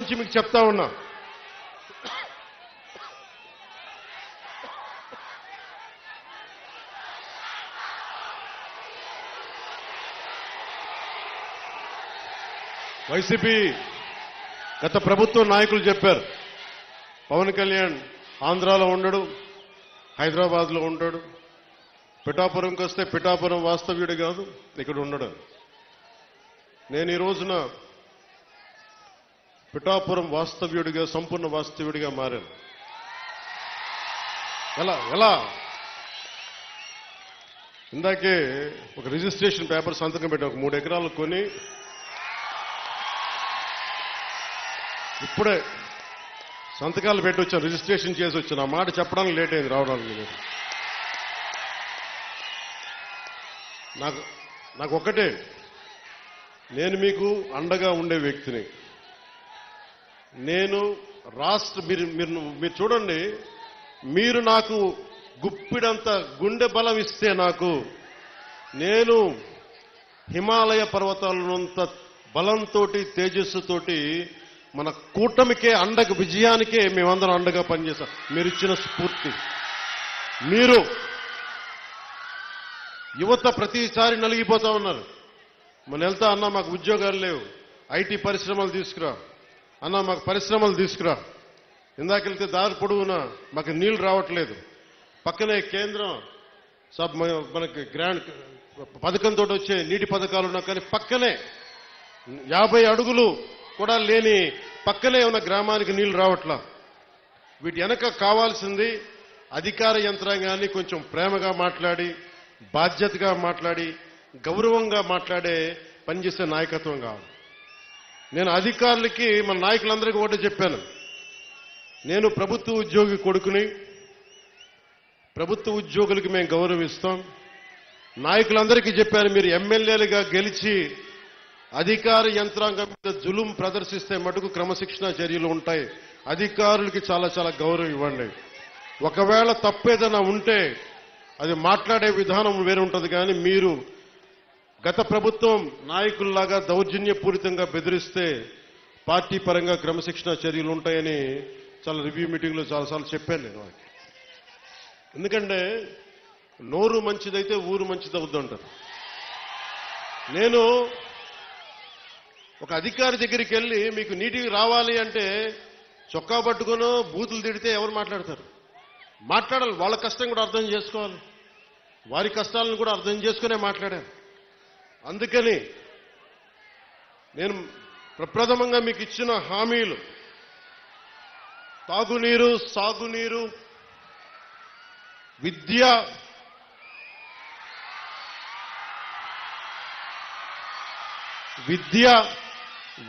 నుంచి మీకు చెప్తా ఉన్నా. వైసీపీ గత ప్రభుత్వ నాయకులు చెప్పారు, పవన్ కళ్యాణ్ ఆంధ్రాలో ఉండడు, హైదరాబాద్లో ఉంటాడు, పిఠాపురంకి వస్తే పిఠాపురం వాస్తవ్యుడు కాదు, ఇక్కడ ఉండడు. నేను ఈ రోజున పిఠాపురం వాస్తవ్యుడిగా, సంపూర్ణ వాస్తవ్యుడిగా మారాను. ఎలా ఇందాకే ఒక రిజిస్ట్రేషన్ పేపర్ సంతకం పెట్టి ఒక 3 ఎకరాలు కొని ఇప్పుడే సంతకాలు పెట్టి వచ్చాను, రిజిస్ట్రేషన్ చేసి వచ్చాను. ఆ మాట చెప్పడానికి లేట్ అయింది రావడానికి. నాకు ఒక్కటే, నేను మీకు అండగా ఉండే వ్యక్తిని. నేను మీరు చూడండి, మీరు నాకు గుప్పిడంత గుండె బలం ఇస్తే నాకు, నేను హిమాలయ పర్వతాలనంత బలంతో తేజస్సుతోటి మన కూటమికే అండగా, విజయానికే మేమందరం అండగా పనిచేస్తాం. మీరు ఇచ్చిన స్ఫూర్తి. మీరు యువత ప్రతిసారి నలిగిపోతా ఉన్నారు. మన వెళ్తా అన్నా మాకు ఉద్యోగాలు లేవు, ఐటీ పరిశ్రమలు తీసుకురా అన్నా, మాకు పరిశ్రమలు తీసుకురా. ఇందాకెళ్తే దారి పొడవునా మాకు నీళ్లు రావట్లేదు. పక్కనే కేంద్రం మనకి గ్రాండ్ పథకంతో వచ్చే నీటి పథకాలు ఉన్నా కానీ పక్కనే 50 అడుగులు కూడా లేని పక్కనే ఉన్న గ్రామానికి నీళ్లు రావట్లా. వీటి వెనక కావాల్సింది అధికార యంత్రాంగాన్ని కొంచెం ప్రేమగా మాట్లాడి, బాధ్యతగా మాట్లాడి, గౌరవంగా మాట్లాడే పనిచేసే నాయకత్వం కావాలి. నేను అధికారులకి, మన నాయకులందరికీ ఒకటే చెప్పాను, నేను ప్రభుత్వ ఉద్యోగి కొడుకుని, ప్రభుత్వ ఉద్యోగులకి మేము గౌరవిస్తాం. నాయకులందరికీ చెప్పాను, మీరు ఎమ్మెల్యేలుగా గెలిచి అధికార యంత్రాంగం మీద జులుం ప్రదర్శిస్తే మటుకు క్రమశిక్షణ చర్యలు ఉంటాయి. అధికారులకి చాలా చాలా గౌరవం ఇవ్వండి. ఒకవేళ తప్పేదైనా ఉంటే అది మాట్లాడే విధానం వేరే ఉంటుంది. కానీ మీరు గత ప్రభుత్వం నాయకుల్లాగా దౌర్జన్యపూరితంగా బెదిరిస్తే పార్టీ పరంగా క్రమశిక్షణ చర్యలు ఉంటాయని చాలా రివ్యూ మీటింగ్లో చాలాసార్లు చెప్పాను నేను. ఎందుకంటే నోరు మంచిదైతే ఊరు మంచిది అవుతుంటారు. నేను ఒక అధికారి దగ్గరికి వెళ్ళి మీకు నీటికి రావాలి అంటే చొక్కా పట్టుకునో బూతులు తిడితే ఎవరు మాట్లాడతారు? మాట్లాడాలి. వాళ్ళ కష్టం కూడా అర్థం చేసుకోవాలి, వారి కష్టాలను కూడా అర్థం చేసుకునే మాట్లాడారు. అందుకని నేను ప్రప్రథమంగా మీకు ఇచ్చిన హామీలు తాగునీరు, సాగునీరు, విద్య,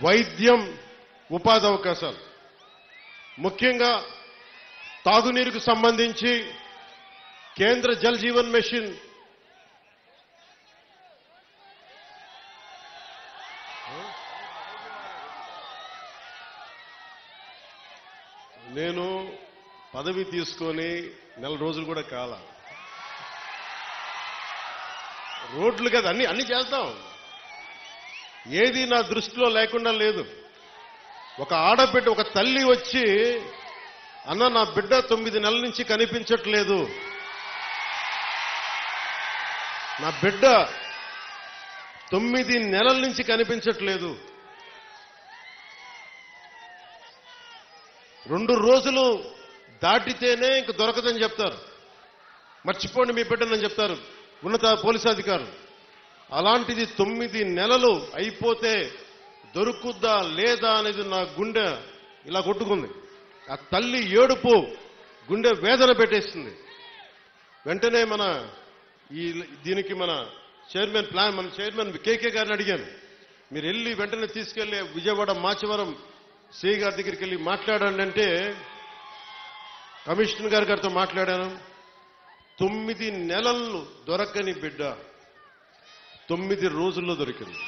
వైద్యం, ఉపాధి అవకాశాలు. ముఖ్యంగా తాగునీరుకు సంబంధించి కేంద్ర జల్ జీవన్ మిషన్ నేను పదవి తీసుకొని 4 రోజులు కూడా కాల. రోడ్లు కదా అన్ని చేస్తాం, ఏది నా దృష్టిలో లేకుండా లేదు. ఒక ఆడబిడ్డ, ఒక తల్లి వచ్చి అన్న నా బిడ్డ 9 నెలల నుంచి కనిపించట్లేదు, నా బిడ్డ 9 నెలల నుంచి కనిపించట్లేదు, 2 రోజులు దాటితేనే ఇంక దొరకదని చెప్తారు, మర్చిపోండి మీ బిడ్డనని చెప్తారు ఉన్నత పోలీసు అధికారులు. అలాంటిది 9 నెలలు అయిపోతే దొరుకుద్దా లేదా అనేది నా గుండె ఇలా కొట్టుకుంది. ఆ తల్లి ఏడుపు గుండె వేదన పెట్టేస్తుంది. వెంటనే దీనికి మన చైర్మన్ కేకే గారిని అడిగాను, మీరు వెళ్ళి వెంటనే తీసుకెళ్లి విజయవాడ మాచవరం సిఐ గారి దగ్గరికి వెళ్ళి మాట్లాడండి అంటే కమిషనర్ గారితో మాట్లాడాను. 9 నెలలు దొరకని బిడ్డ 9 రోజుల్లో దొరికింది.